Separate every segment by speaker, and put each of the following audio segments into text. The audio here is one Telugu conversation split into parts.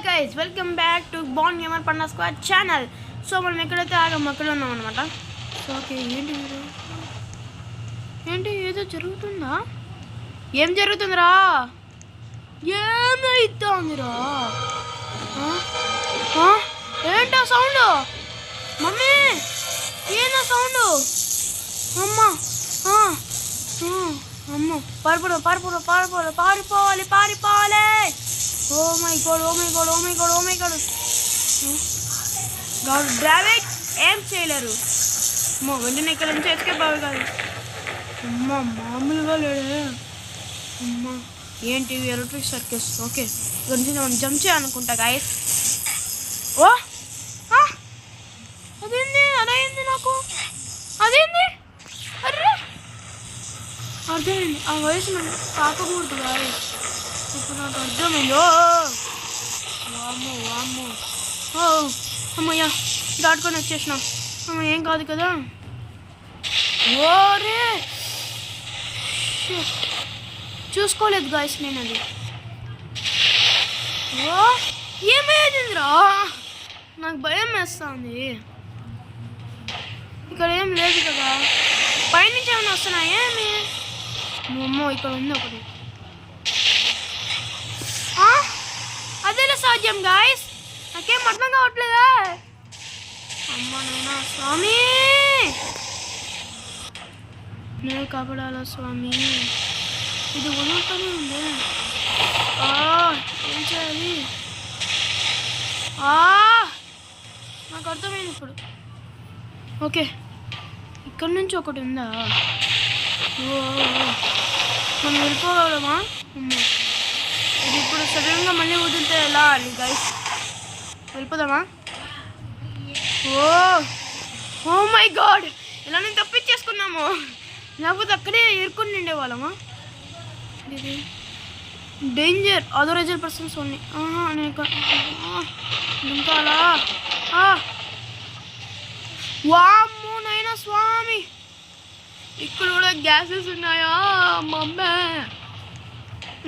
Speaker 1: Guys welcome back to ban gamer panda squad channel. So మనం ఎక్కడైతే ఆగం అక్కడ ఉన్నాం అనమాట. సో ఓకే, ఏంటి ఏదో జరుగుతుందా? ఏం జరుగుతుందిరా? ఏమైతుందిరా? ఏంటా సౌండ్? మమ్మీ ఏందా సౌండ్? అమ్మా అమ్మో, పారిపోవాలి. Oh my god. డావిడ్ ఏం చేయలేరు. అమ్మో, వెంటనే ఇక్కడ నుంచి ఎస్కేప్ అవ్వాలి కాదు. అమ్మా మామూలుగా లేడే. అమ్మా ఏంటి ఎలక్ట్రిక్ సర్కిల్స్. ఓకే, ఇక్కడ నుంచి మనం జంప్ చేయాలనుకుంటా గాయస్. ఓ అదేంది నాకు అదేంది? అర్రే అర్థమైంది, ఆ వయసు నాకు తాకకూడదు గాయస్. ఇప్పుడు నాకు అర్థమైంది. వామ్మో అమ్మయ్యా, దాటుకొని వచ్చేసినాం. అమ్మ ఏం కాదు కదా. ఓరే చూసుకోలేదు గాయస్ నేను అది. ఓ ఏమయ్యేదిరా, నాకు భయం వేస్తుంది. ఇక్కడ ఏం లేదు కదా, పైనుంచి ఏమైనా వస్తున్నాయా ఏమి? అమ్మో ఇక్కడ ఉంది ఒకటి. అదేలా సాధ్యం గాయస్, నాకేం అర్థం కావట్లేదా? అమ్మా నాయనా స్వామి, నేను కాపాడాలా స్వామి. ఇది వదులుతూనే ఉంది. ఏం చేయాలి? నాకు అర్థమైంది ఇప్పుడు. ఓకే, ఇక్కడ నుంచి ఒకటి ఉందా? మనం వెళ్ళిపోగలమా? ఇది ఇప్పుడు సడన్గా మళ్ళీ వదిలితే ఎలా అని గైస్, వెళ్ళిపోదామా? ఓ మై గాడ్, ఇలా నేను తప్పించేసుకున్నాము. లేకపోతే అక్కడే ఇరుక్కుని ఉండేవాళ్ళమా? ఇది డేంజర్, అథరైజ్డ్ పర్సన్స్ ఓన్లీ. ఇంకాలా వామ్మో నైనా స్వామి, ఇక్కడ కూడా గ్యాసెస్ ఉన్నాయా? మమ్మే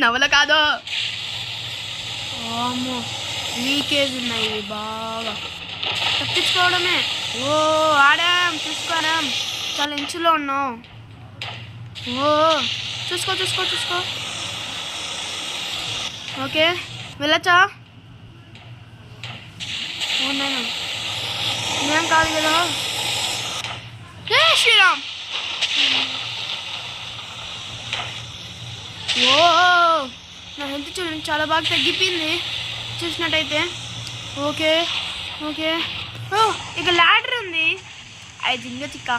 Speaker 1: నవల కాదు, వామ్మో లీకేజ్ ఉన్నాయి బాగా. తప్పించుకోవడమే. ఆడాం, చూసుకోరాం, చాలా ఇంచులో ఉన్నాం. చూసుకో. ఓకే వెళ్ళచ్చా? నేను ఏం కాదు కదా. జై శ్రీరామ్. నా హెల్త్ చూడండి చాలా బాగా తగ్గిపోయింది చూసినట్టయితే. ఓకే ఇక ల్యాడర్ ఉంది, అది జింగ చిక్క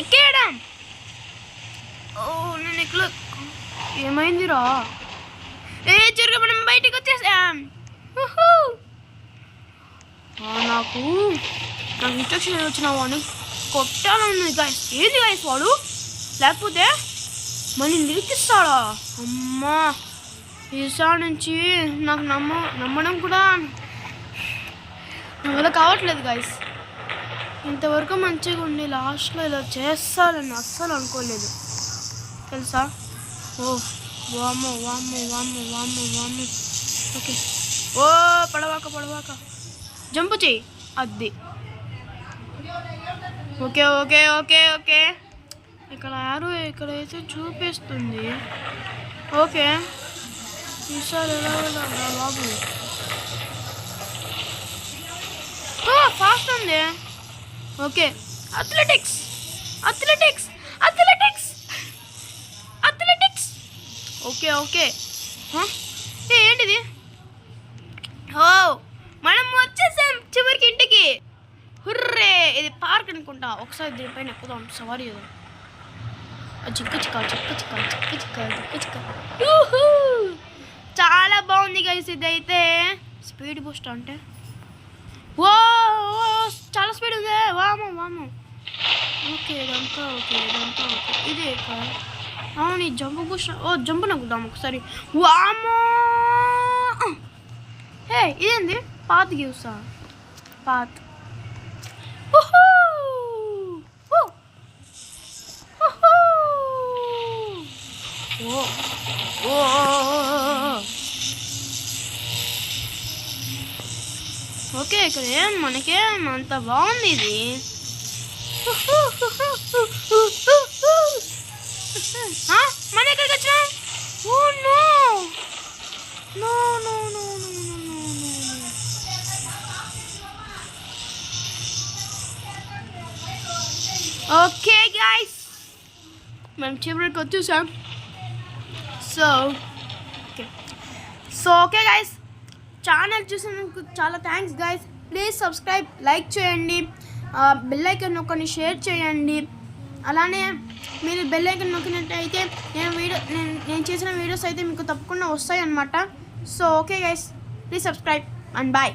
Speaker 1: ఎక్కేయడం. నేను ఎక్కడ ఏమైందిరా? చెరుగా మనం బయటికి వచ్చేసాం. నాకు ఇన్స్ట్రక్షన్ వచ్చిన వాడిని కొట్టాలని గాయస్. ఏది గాయస్ వాడు? లేకపోతే మళ్ళీ నిలిపిస్తాడా? అమ్మా ఈసారి నుంచి నాకు నమ్మడం కూడా నా వల్ల కావట్లేదు గాయస్. ఇంతవరకు మంచిగా ఉండి లాస్ట్లో ఇలా చేస్తానని అస్సలు అనుకోలేదు తెలుసా. వామ్మో. ఓకే పడవాక జంపు చెయ్యి. అది ఓకే ఇక్కడ యారో ఇక్కడైతే చూపిస్తుంది. ఓకే ఈసారి ఎలా వెళ్ళాలా బాబు? ఫాస్ట్ ఉంది. Okay athletics. ఓకే ఏంటిది? మనం వచ్చేసాం చివరికి ఇంటికి. హుర్రే, ఇది పార్క్ అనుకుంటా. ఒకసారి దీనిపైన ఎక్కుదాం, సవారీ చేద్దాం. చిక్క చాలా బాగుంది గైస్. ఇదైతే స్పీడ్ బూస్ట్ అంటే చాలా స్పీడ్ ఉంది. వామో ఓకే ఇదంతా ఓకే. ఇది అవును, ఈ జంప్ బూస్ట్. జంప్ నక్కుదాం ఒకసారి. వామో ఇదేంది? పాత్ గీవ్సా? పాత్ ఓకే ఇక్కడ మనకేం అంత బాగుంది ఇది. మన ఎక్కడికి వచ్చినా? Oh no no no no no no no. Okay guys, మనం చివరికి వచ్చేసాం. ఓకే గైస్, ఛానల్ చూసినందుకు చాలా thanks guys. Please subscribe, like చేయండి, బెల్ ఐకాన్ నొక్కండి, షేర్ చేయండి. అలానే మీరు బెల్ ఐకాన్ నొక్కినట్టయితే నేను చేసిన వీడియోస్ అయితే మీకు తప్పకుండా వస్తాయి అన్నమాట. So okay guys, please subscribe and bye.